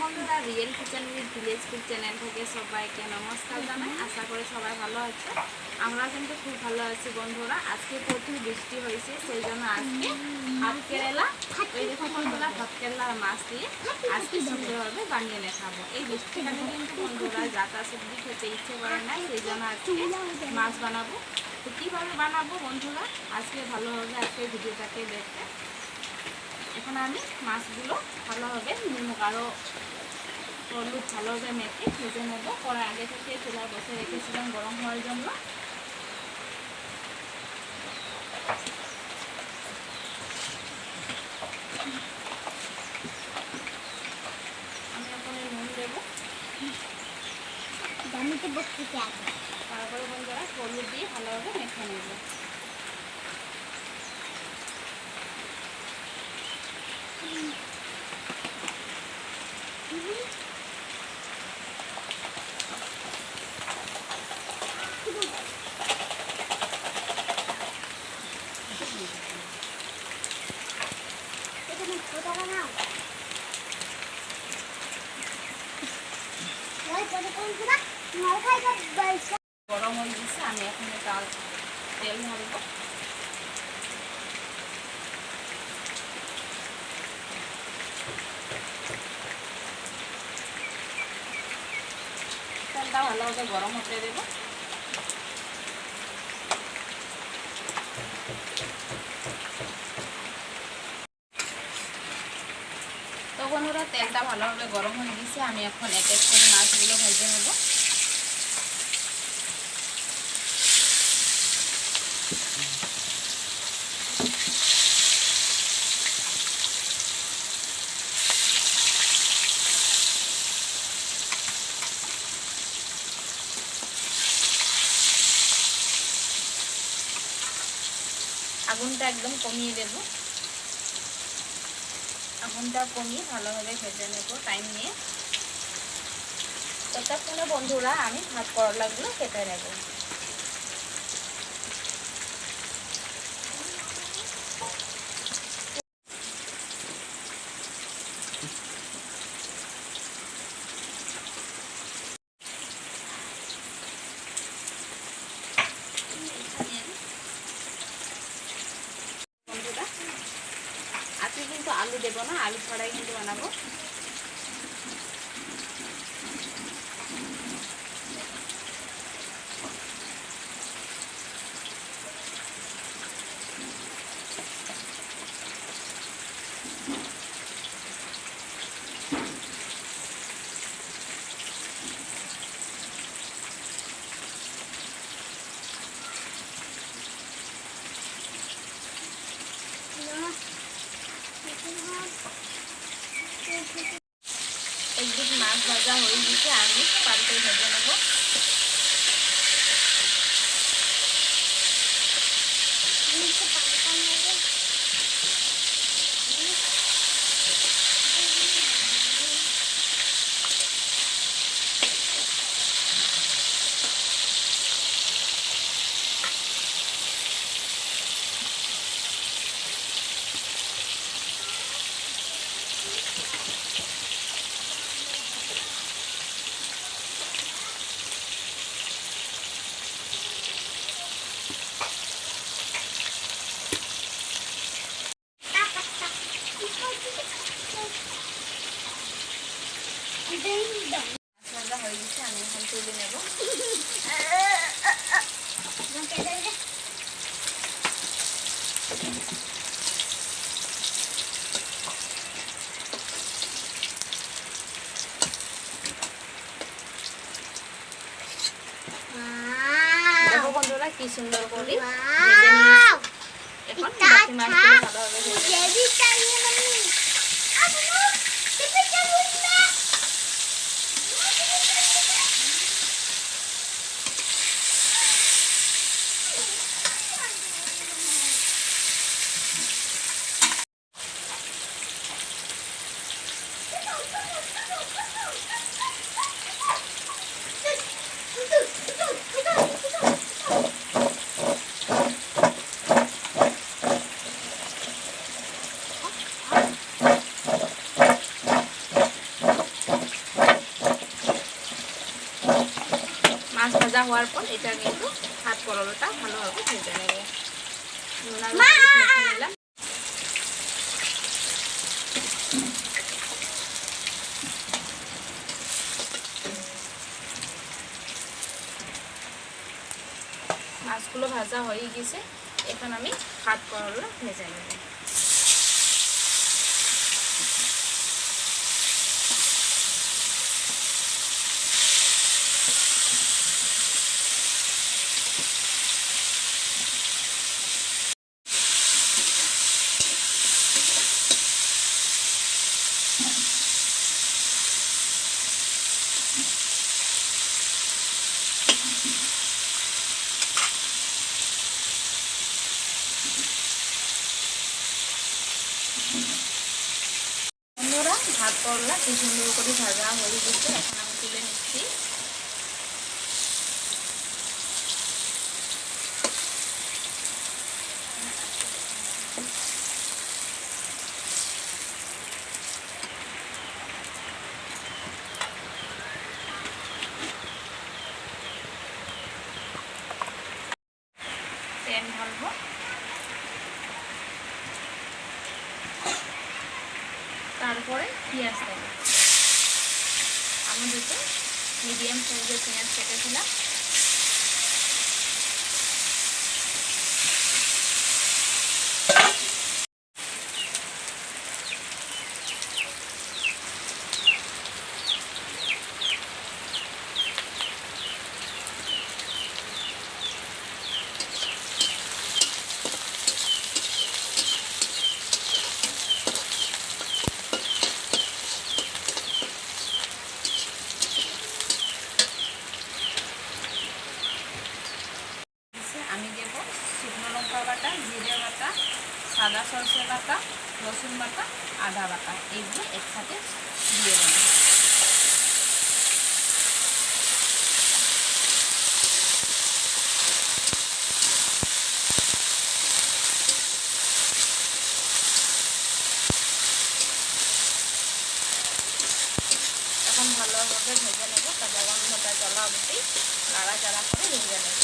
বন্ধুরা, real kitchen with village cook channel থেকে সবাইকে নমস্কার জানাই। আশা করি সবাই ভালো আছে। আমরা কিন্তু খুব ভালো আছি বন্ধুরা। আজকে প্রচুর বৃষ্টি হয়েছে, সেই জন্য আজকে ভাত কেরেলা, ওই দেখুন বন্ধুরা, ভাত কেরেলার মাছ দিয়ে আজকে সুন্দরভাবে বানিয়ে খাবো। এই বৃষ্টিকালে কিন্তু বন্ধুরা জাতা সবজি খেতে ইচ্ছে করে না, সেই জন্য আজকে মাছ বানাবো। তো কীভাবে বানাবো বন্ধুরা, আজকে ভালোভাবে আজকে ভিডিওটাকে দেখতে। এখন আমি মাছগুলো ভালোভাবে নিমক আরও হলুদ ভালোভাবে মেখে ভেজে নেব। কড়াই আগে থেকে চুলায় বসে রেখেছিলাম গরম হওয়ার জন্য। আমি এখন নুন দেবো, তারপরে বন্ধুরা হলুদ দিয়ে ভালোভাবে মেখে নেব। গরম হয়ে গেছে, আমি এখন তেল ঢালবো। তেলটা ভালোভাবে গরম হতে দেবো। তো বন্ধুরা, তেলটা ভালোভাবে গরম হয়ে গেছে, আমি এখন এক এক করে মাছগুলো ভেজে নেব। আগুনটা একদম কমিয়ে দেব। আগুনটা কমিয়ে ভালোভাবে ভেজে নেব টাইম নিয়ে। ততক্ষণে বন্ধুরা আমি ভাত করলাগুলো কেটে নেব। বন্ধুরা, আজকে কিন্তু আলু দেবো না, আলু ছাড়াই কিন্তু বানাবো। একদিক মাছ ভাজা হয়ে গেছে, আমি পাল্টে ভেজে নেব। ভাজা হয়ে গেছে, আমি এখন তুলে নেব। দেখো বন্ধুরা, কি সুন্দর করে ভেজে নিয়েছি। এখন বাকি মাছগুলো ভালোভাবে ভেজে ভাজা হওয়ার পর এটা কিন্তু হাত পরোটাটা ভালোভাবে ভেজে নেব। নিলাম মাছগুলো ভাজা হয়ে গেছে, এখন আমি হাত পরোটা ভেজে নেব। বন্ধুরা ভাত করলা কি সুন্দর করে ভাজা হয়ে গেছে, এখন আমি তুলে নিচ্ছি। তেল ঢালবো, তারপরে পেঁয়াজ দেবো। আমি দুটো মিডিয়াম সাইজের পেঁয়াজ কেটেছিলাম। আমি দেব শুকনো লঙ্কা বাটা, জিরে বাটা, সাদা সরষে বাটা, রসুন বাটা, আদা বাটা, এইগুলো একসাথে দিয়ে দেব। এখন ভালোভাবে ভেজে নেব, কাঁচা গন্ধটা চলা অবধি নাড়াচাড়া করে ভেজে নেব।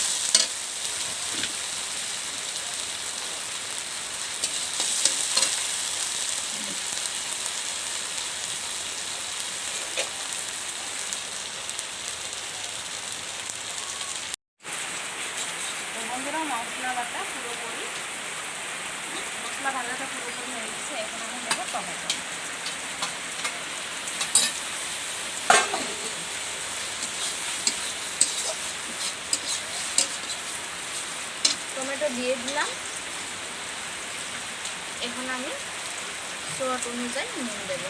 বন্ধুরা মশলা ভাজাটা পুরোপুরি হয়ে গেছে, এখন আমি দেবো টমেটো। টমেটো দিয়ে দিলাম, এখন আমি স্বাদ অনুযায়ী নুন দেব।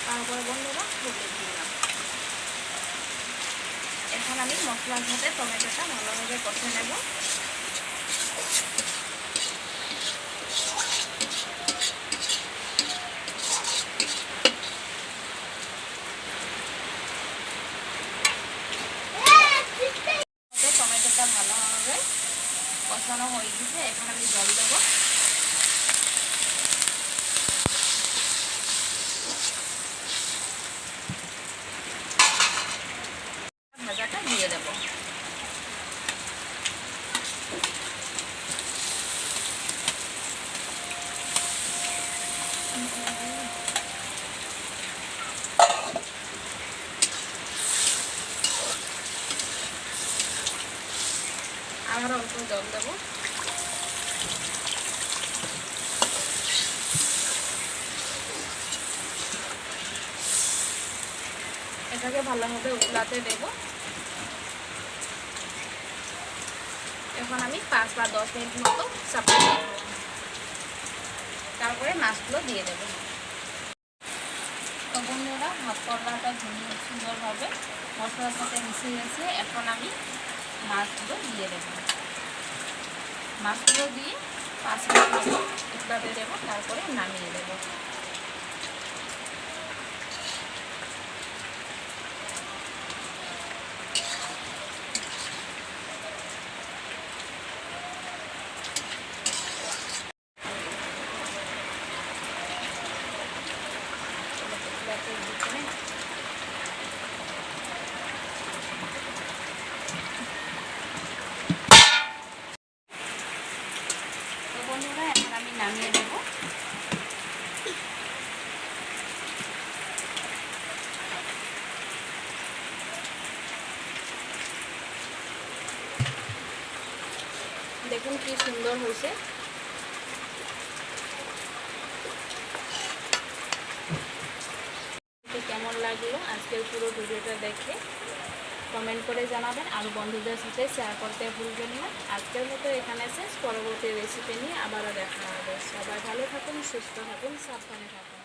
তারপর বন্ধুরা হলুদ দিলাম। এখন আমি মশলার সাথে টমেটোটা ভালোভাবে কষে নেব। টমেটোটা ভালোভাবে কষানো হয়ে গেছে, এখন আমি জল দেব। ভাজাটা দিয়ে দেব। আবার অল্প জল দেব। এটাকে ভালোভাবে উতলাতে দেব। এখন আমি 5 বা 10 মিনিট মতো চাপিয়ে দেব, তারপরে মাছগুলো দিয়ে দেব। তো বন্ধুরা ভাত করলাটা সুন্দরভাবে মশলার সাথে মিশে গেছে, এখন আমি মাছগুলো দিয়ে দেব। মাছগুলো দিয়ে 5 মিনিট মতো উতলাতে দেব, তারপরে নামিয়ে দেব। দেখুন কি সুন্দর হয়েছে। কেমন লাগলো আজকের পুরো ভিডিওটা দেখে কমেন্ট করে জানাবেন, আর বন্ধুদের সাথে শেয়ার করতে ভুলবেন না। আজকের মতো এখানে শেষ, পরবর্তী রেসিপি নিয়ে আবারও দেখা হবে। সবাই ভালো থাকুন, সুস্থ থাকুন, সাবধানে থাকুন।